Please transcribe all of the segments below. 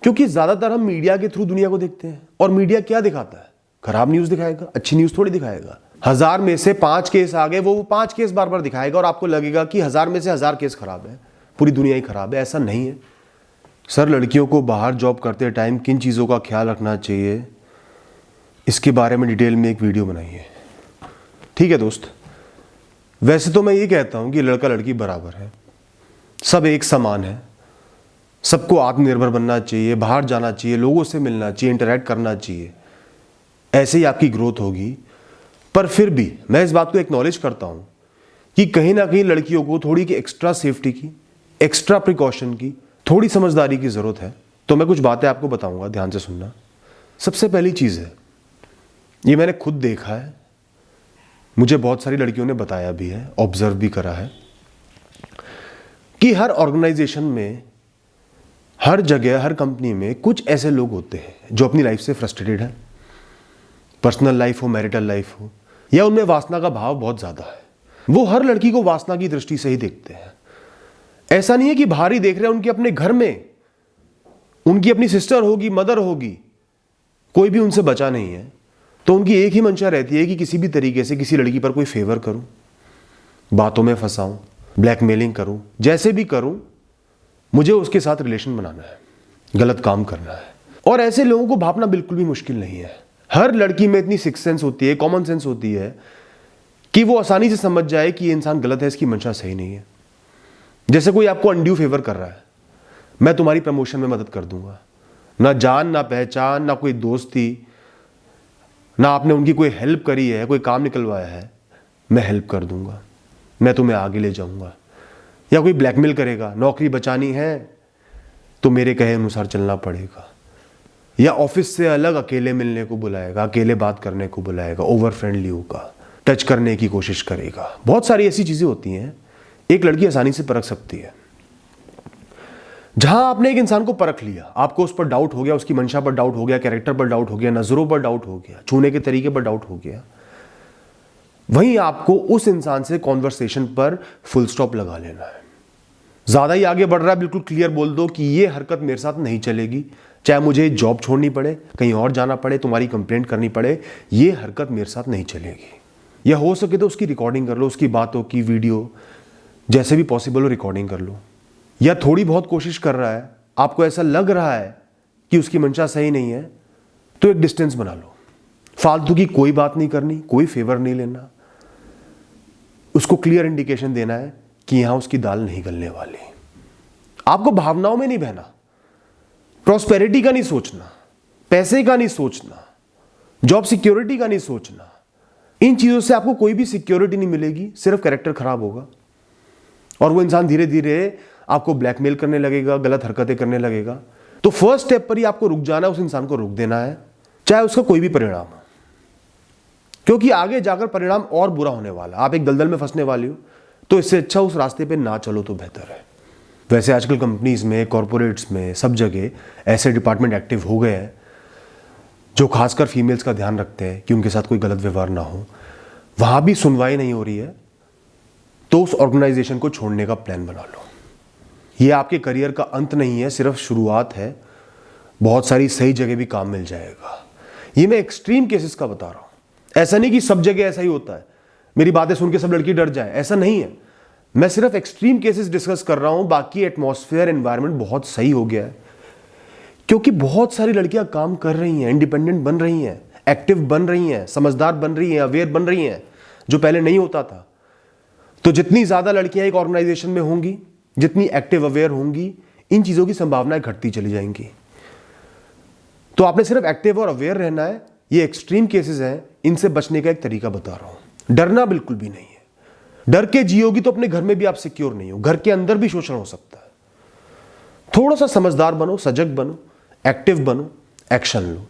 क्योंकि ज्यादातर हम मीडिया के थ्रू दुनिया को देखते हैं, और मीडिया क्या दिखाता है? खराब न्यूज दिखाएगा, अच्छी न्यूज थोड़ी दिखाएगा। 1000 में से 5 केस आ गए, वो 5 केस बार बार दिखाएगा और आपको लगेगा कि 1000 में से 1000 केस खराब है, पूरी दुनिया ही खराब है। ऐसा नहीं है सर। लड़कियों को बाहर जॉब करते टाइम किन चीज़ों का ख्याल रखना चाहिए, इसके बारे में डिटेल में एक वीडियो बनाई है। ठीक है दोस्त, वैसे तो मैं ये कहता हूं कि लड़का लड़की बराबर है, सब एक समान है, सबको आत्मनिर्भर बनना चाहिए, बाहर जाना चाहिए, लोगों से मिलना चाहिए, इंटरैक्ट करना चाहिए, ऐसे ही आपकी ग्रोथ होगी। पर फिर भी मैं इस बात को एक्नॉलेज करता हूं कि कहीं ना कहीं लड़कियों को थोड़ी की एक्स्ट्रा सेफ्टी की, एक्स्ट्रा प्रिकॉशन की, थोड़ी समझदारी की जरूरत है। तो मैं कुछ बातें आपको बताऊंगा, ध्यान से सुनना। सबसे पहली चीज है, ये मैंने खुद देखा है, मुझे बहुत सारी लड़कियों ने बताया भी है, ऑब्जर्व भी करा है, कि हर ऑर्गेनाइजेशन में, हर जगह, हर कंपनी में कुछ ऐसे लोग होते हैं जो अपनी लाइफ से फ्रस्ट्रेटेड है, पर्सनल लाइफ हो, मैरिटल लाइफ हो, या उनमें वासना का भाव बहुत ज्यादा है। वो हर लड़की को वासना की दृष्टि से ही देखते हैं। ऐसा नहीं है कि बाहर ही देख रहे हैं, उनके अपने घर में उनकी अपनी सिस्टर होगी, मदर होगी, कोई भी उनसे बचा नहीं है, तो उनकी एक ही मंशा रहती है कि किसी भी तरीके से किसी लड़की पर कोई फेवर करूं, बातों में फंसाऊं, ब्लैकमेलिंग करूं, जैसे भी करूं, मुझे उसके साथ रिलेशन बनाना है, गलत काम करना है। और ऐसे लोगों को भापना बिल्कुल भी मुश्किल नहीं है। हर लड़की में इतनी सिक्स सेंस होती है, कॉमन सेंस होती है कि वो आसानी से समझ जाए कि ये इंसान गलत है, इसकी मंशा सही नहीं है। जैसे कोई आपको अनड्यू फेवर कर रहा है, मैं तुम्हारी प्रमोशन में मदद कर दूंगा, ना जान ना पहचान ना कोई दोस्ती, ना आपने उनकी कोई हेल्प करी है, कोई काम निकलवाया है, मैं हेल्प कर दूंगा, मैं तुम्हें आगे ले जाऊंगा। या कोई ब्लैकमेल करेगा, नौकरी बचानी है तो मेरे कहे अनुसार चलना पड़ेगा, या ऑफिस से अलग अकेले मिलने को बुलाएगा, अकेले बात करने को बुलाएगा, ओवर फ्रेंडली होगा, टच करने की कोशिश करेगा। बहुत सारी ऐसी चीजें होती हैं एक लड़की आसानी से परख सकती है। जहां आपने एक इंसान को परख लिया, आपको उस पर डाउट हो गया, उसकी मंशा पर डाउट हो गया, कैरेक्टर पर डाउट हो गया, नजरों पर डाउट हो गया, छूने के तरीके पर डाउट हो गया, वहीं आपको उस इंसान से कॉन्वर्सेशन पर फुल स्टॉप लगा लेना है। ज्यादा ही आगे बढ़ रहा है, बिल्कुल क्लियर बोल दो कि ये हरकत मेरे साथ नहीं चलेगी, चाहे मुझे जॉब छोड़नी पड़े, कहीं और जाना पड़े, तुम्हारी कंप्लेंट करनी पड़े, ये हरकत मेरे साथ नहीं चलेगी। या हो सके तो उसकी रिकॉर्डिंग कर लो, उसकी बातों की वीडियो, जैसे भी पॉसिबल हो रिकॉर्डिंग कर लो। या थोड़ी बहुत कोशिश कर रहा है, आपको ऐसा लग रहा है कि उसकी मंशा सही नहीं है, तो एक डिस्टेंस बना लो। फालतू की कोई बात नहीं करनी, कोई फेवर नहीं लेना, उसको क्लियर इंडिकेशन देना है कि यहां उसकी दाल नहीं गलने वाली। आपको भावनाओं में नहीं बहना, प्रॉस्पेरिटी का नहीं सोचना, पैसे का नहीं सोचना, जॉब सिक्योरिटी का नहीं सोचना। इन चीजों से आपको कोई भी सिक्योरिटी नहीं मिलेगी, सिर्फ कैरेक्टर खराब होगा और वो इंसान धीरे धीरे आपको ब्लैकमेल करने लगेगा, गलत हरकतें करने लगेगा। तो फर्स्ट स्टेप पर ही आपको रुक जाना है, उस इंसान को रुक देना है, चाहे उसका कोई भी परिणाम हो, क्योंकि आगे जाकर परिणाम और बुरा होने वाला। आप एक दलदल में फंसने वाली हो, तो इससे अच्छा उस रास्ते पे ना चलो तो बेहतर है। वैसे आजकल कंपनीज में, कॉर्पोरेट्स में, सब जगह ऐसे डिपार्टमेंट एक्टिव हो गए हैं जो खासकर फीमेल्स का ध्यान रखते हैं कि उनके साथ कोई गलत व्यवहार ना हो। वहां भी सुनवाई नहीं हो रही है तो उस ऑर्गेनाइजेशन को छोड़ने का प्लान बना लो। ये आपके करियर का अंत नहीं है, सिर्फ शुरुआत है। बहुत सारी सही जगह भी काम मिल जाएगा। ये मैं एक्सट्रीम केसेस का बता रहा हूं, ऐसा नहीं कि सब जगह ऐसा ही होता है, मेरी बातें सुन के सब लड़की डर जाए, ऐसा नहीं है। मैं सिर्फ एक्सट्रीम केसेस डिस्कस कर रहा हूं, बाकी एटमॉस्फेयर, एनवायरनमेंट बहुत सही हो गया है, क्योंकि बहुत सारी लड़कियां काम कर रही हैं, इंडिपेंडेंट बन रही हैं, एक्टिव बन रही हैं, समझदार बन रही हैं, अवेयर बन रही हैं, जो पहले नहीं होता था। तो जितनी ज्यादा लड़कियां एक ऑर्गेनाइजेशन में होंगी, जितनी एक्टिव अवेयर होंगी, इन चीजों की संभावनाएं घटती चली जाएंगी। तो आपने सिर्फ एक्टिव और अवेयर रहना है। ये एक्सट्रीम केसेस हैं, इनसे बचने का एक तरीका बता रहा हूं। डरना बिल्कुल भी नहीं है। डर के जियोगी तो अपने घर में भी आप सिक्योर नहीं हो, घर के अंदर भी शोषण हो सकता है। थोड़ा सा समझदार बनो, सजग बनो, एक्टिव बनो, एक्शन लो।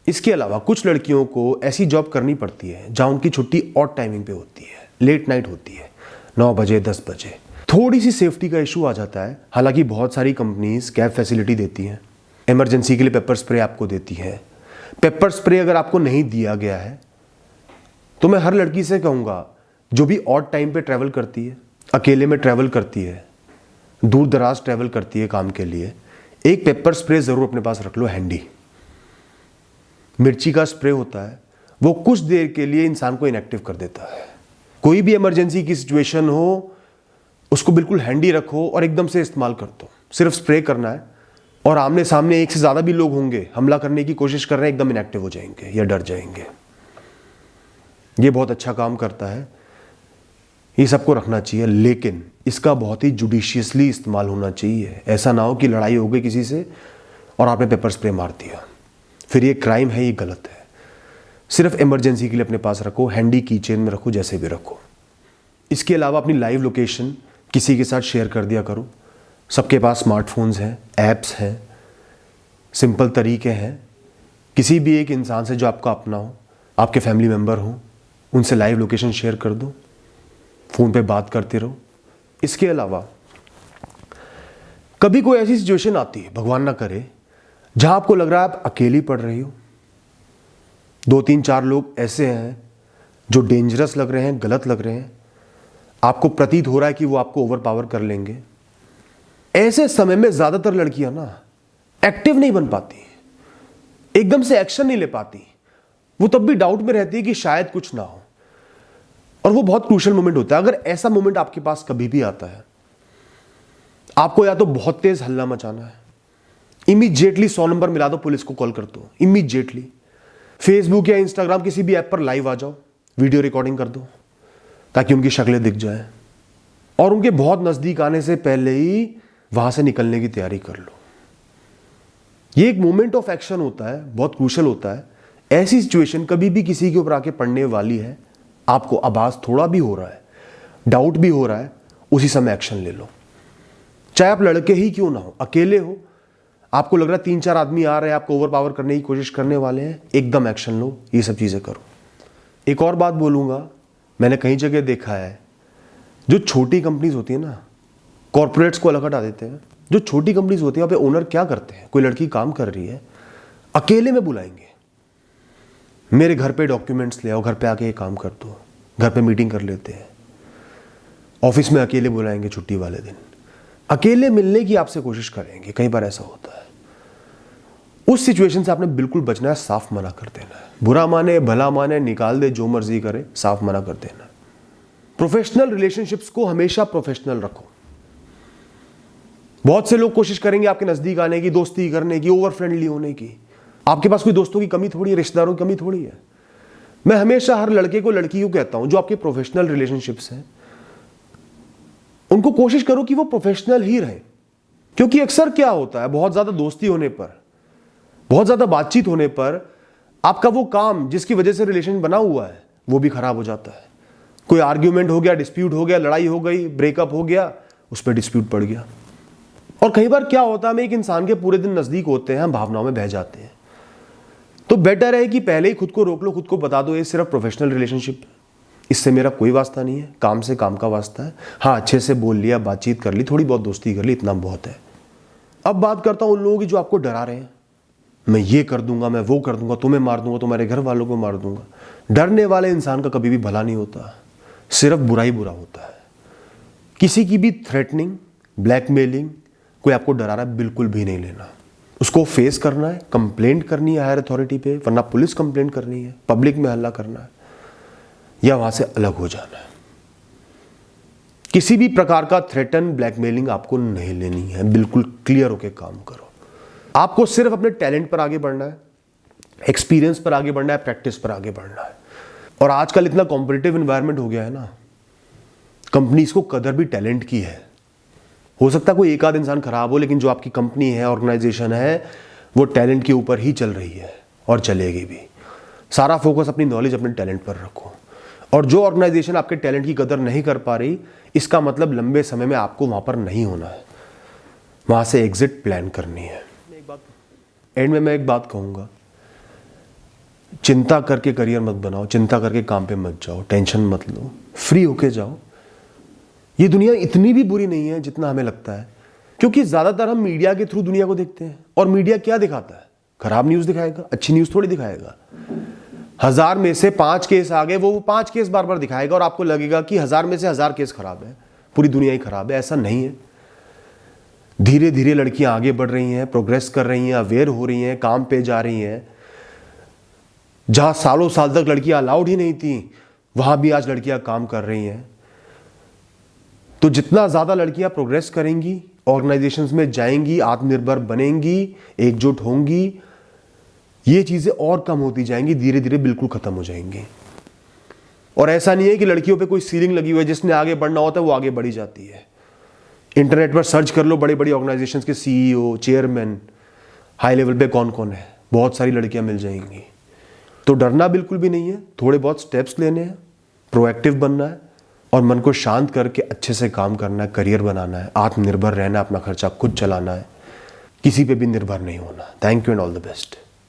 इसके अलावा कुछ लड़कियों को ऐसी जॉब करनी पड़ती है जहां उनकी छुट्टी ऑड टाइमिंग पे होती है, लेट नाइट होती है, 9 बजे 10 बजे। थोड़ी सी सेफ्टी का इशू आ जाता है। हालांकि बहुत सारी कंपनीज कैब फैसिलिटी देती हैं, इमरजेंसी के लिए पेपर स्प्रे आपको देती है। पेपर स्प्रे अगर आपको नहीं दिया गया है तो मैं हर लड़की से कहूंगा जो भी ऑड टाइम पे ट्रैवल करती है, अकेले में ट्रैवल करती है, दूर दराज ट्रैवल करती है काम के लिए, एक पेपर स्प्रे जरूर अपने पास रख लो हैंडी। मिर्ची का स्प्रे होता है, वो कुछ देर के लिए इंसान को इनएक्टिव कर देता है। कोई भी इमरजेंसी की सिचुएशन हो, उसको बिल्कुल हैंडी रखो और एकदम से इस्तेमाल कर दो। सिर्फ स्प्रे करना है और आमने सामने एक से ज़्यादा भी लोग होंगे, हमला करने की कोशिश कर रहे हैं, एकदम इनएक्टिव हो जाएंगे या डर जाएंगे। ये बहुत अच्छा काम करता है, ये सबको रखना चाहिए, लेकिन इसका बहुत ही जुडिशियसली इस्तेमाल होना चाहिए। ऐसा ना हो कि लड़ाई हो गई किसी से और आपने पेपर स्प्रे मार दिया, फिर ये क्राइम है, ये गलत है। सिर्फ इमरजेंसी के लिए अपने पास रखो, हैंडी की चेन में रखो, जैसे भी रखो। इसके अलावा अपनी लाइव लोकेशन किसी के साथ शेयर कर दिया करो। सबके पास स्मार्टफोन्स हैं, ऐप्स हैं, सिंपल तरीके हैं। किसी भी एक इंसान से जो आपका अपना हो, आपके फैमिली मेम्बर हो, उनसे लाइव लोकेशन शेयर कर दो, फ़ोन पे बात करते रहो। इसके अलावा कभी कोई ऐसी सिचुएशन आती है, भगवान ना करे, जहां आपको लग रहा है आप अकेली पड़ रही हो, 2-3-4 लोग ऐसे हैं जो डेंजरस लग रहे हैं, गलत लग रहे हैं, आपको प्रतीत हो रहा है कि वो आपको ओवर पावर कर लेंगे। ऐसे समय में ज्यादातर लड़कियां ना एक्टिव नहीं बन पाती, एकदम से एक्शन नहीं ले पाती। वो तब भी डाउट में रहती है कि शायद कुछ ना हो, और वो बहुत क्रूशियल मोमेंट होता है। अगर ऐसा मोमेंट आपके पास कभी भी आता है, आपको या तो बहुत तेज हल्ला मचाना है, इमीडिएटली 100 नंबर मिला दो, पुलिस को कॉल कर दो इमीडिएटली। फेसबुक या इंस्टाग्राम किसी भी ऐप पर लाइव आ जाओ, वीडियो रिकॉर्डिंग कर दो ताकि उनकी शक्लें दिख जाए, और उनके बहुत नजदीक आने से पहले ही वहां से निकलने की तैयारी कर लो। ये एक मोमेंट ऑफ एक्शन होता है, बहुत क्रूशियल होता है। ऐसी सिचुएशन कभी भी किसी के ऊपर आके पड़ने वाली है, आपको आभास थोड़ा भी हो रहा है, डाउट भी हो रहा है, उसी समय एक्शन ले लो। चाहे आप लड़के ही क्यों ना हो, अकेले हो, आपको लग रहा है 3-4 आदमी आ रहे हैं, आपको ओवर पावर करने की कोशिश करने वाले हैं, एकदम एक्शन लो, ये सब चीजें करो। एक और बात बोलूंगा, मैंने कई जगह देखा है, जो छोटी कंपनीज होती है ना, कॉर्पोरेट्स को अलग हटा देते हैं। जो छोटी कंपनीज होती है, वहां पे ओनर क्या करते हैं, कोई लड़की काम कर रही है, अकेले में बुलाएंगे, मेरे घर पे डॉक्यूमेंट्स ले आओ, घर पे आके ये काम कर दो, घर पे मीटिंग कर लेते हैं। ऑफिस में अकेले बुलाएंगे छुट्टी वाले दिन, अकेले मिलने की आपसे कोशिश करेंगे। कई बार ऐसा होता है। उस सिचुएशन से आपने बिल्कुल बचना है, साफ मना कर देना है। बुरा माने भला माने, निकाल दे, जो मर्जी करे, साफ मना कर देना है। प्रोफेशनल रिलेशनशिप्स को हमेशा प्रोफेशनल रखो। बहुत से लोग कोशिश करेंगे आपके नजदीक आने की, दोस्ती करने की, ओवर फ्रेंडली होने की। आपके पास कोई दोस्तों की कमी थोड़ी है, रिश्तेदारों की कमी थोड़ी है। मैं हमेशा हर लड़के को, लड़की को कहता हूं, जो आपके प्रोफेशनल रिलेशनशिप्स हैं, उनको कोशिश करो कि वो प्रोफेशनल ही रहे। क्योंकि अक्सर क्या होता है, बहुत ज्यादा दोस्ती होने पर, बहुत ज्यादा बातचीत होने पर, आपका वो काम जिसकी वजह से रिलेशन बना हुआ है वो भी खराब हो जाता है। कोई आर्ग्यूमेंट हो गया, डिस्प्यूट हो गया, लड़ाई हो गई, ब्रेकअप हो गया, उस पर डिस्प्यूट पड़ गया। और कई बार क्या होता है, हम एक इंसान के पूरे दिन नजदीक होते हैं, हम भावनाओं में बह जाते हैं। तो बेटर है कि पहले ही खुद को रोक लो, खुद को बता दो ये सिर्फ प्रोफेशनल रिलेशनशिप, इससे मेरा कोई वास्ता नहीं है, काम से काम का वास्ता है। हाँ, अच्छे से बोल लिया, बातचीत कर ली, थोड़ी बहुत दोस्ती कर ली, इतना बहुत है। अब बात करता हूं उन लोगों की जो आपको डरा रहे हैं, मैं ये कर दूंगा, मैं वो कर दूंगा, तुम्हें मार दूंगा, तुम्हारे घर वालों को मार दूंगा। डरने वाले इंसान का कभी भी भला नहीं होता, सिर्फ बुरा ही बुरा होता है। किसी की भी थ्रेटनिंग, ब्लैकमेलिंग, कोई आपको डरा रहा है, बिल्कुल भी नहीं लेना। उसको फेस करना है, कंप्लेंट करनी है हायर अथॉरिटी पे, वरना पुलिस कंप्लेंट करनी है, पब्लिक में हल्ला करना है, या वहां से अलग हो जाना है। किसी भी प्रकार का थ्रेटन, ब्लैकमेलिंग आपको नहीं लेनी है। बिल्कुल क्लियर होकर काम करो। आपको सिर्फ अपने टैलेंट पर आगे बढ़ना है, एक्सपीरियंस पर आगे बढ़ना है, प्रैक्टिस पर आगे बढ़ना है। और आजकल इतना कॉम्पिटिटिव एनवायरनमेंट हो गया है ना, कंपनीज को कदर भी टैलेंट की है। हो सकता है कोई एक आध इंसान खराब हो, लेकिन जो आपकी कंपनी है, ऑर्गेनाइजेशन है, वो टैलेंट के ऊपर ही चल रही है और चलेगी भी। सारा फोकस अपनी नॉलेज, अपने टैलेंट पर रखो। और जो ऑर्गेनाइजेशन आपके टैलेंट की कदर नहीं कर पा रही, इसका मतलब लंबे समय में आपको वहां पर नहीं होना है, वहां से एग्जिट प्लान करनी है। एंड में मैं एक बात कहूंगा, चिंता करके करियर मत बनाओ, चिंता करके काम पे मत जाओ, टेंशन मत लो, फ्री होके जाओ। ये दुनिया इतनी भी बुरी नहीं है जितना हमें लगता है, क्योंकि ज्यादातर हम मीडिया के थ्रू दुनिया को देखते हैं, और मीडिया क्या दिखाता है, खराब न्यूज दिखाएगा, अच्छी न्यूज थोड़ी दिखाएगा। 1000 में से 5 केस आ गए, वो 5 केस बार बार दिखाएगा, और आपको लगेगा कि 1000 में से 1000 केस खराब है, पूरी दुनिया ही खराब है। ऐसा नहीं है। धीरे धीरे लड़कियां आगे बढ़ रही हैं, प्रोग्रेस कर रही हैं, अवेयर हो रही हैं, काम पे जा रही हैं। जहां सालों साल तक लड़कियां अलाउड ही नहीं थी, वहां भी आज लड़कियां काम कर रही हैं। तो जितना ज़्यादा लड़कियां प्रोग्रेस करेंगी, ऑर्गेनाइजेशंस में जाएंगी, आत्मनिर्भर बनेंगी, एकजुट होंगी, ये चीज़ें और कम होती जाएंगी, धीरे धीरे बिल्कुल ख़त्म हो जाएंगी। और ऐसा नहीं है कि लड़कियों पे कोई सीलिंग लगी हुई है, जिसने आगे बढ़ना होता है वो आगे बढ़ी जाती है। इंटरनेट पर सर्च कर लो, बड़ी बड़ी ऑर्गेनाइजेशंस के सीईओ, चेयरमैन, हाई लेवल पे कौन कौन है, बहुत सारी लड़कियां मिल जाएंगी। तो डरना बिल्कुल भी नहीं है, थोड़े बहुत स्टेप्स लेने हैं, प्रोएक्टिव बनना है और मन को शांत करके अच्छे से काम करना है, करियर बनाना है, आत्मनिर्भर रहना है, अपना खर्चा खुद चलाना है, किसी पे भी निर्भर नहीं होना। Thank you and all the best.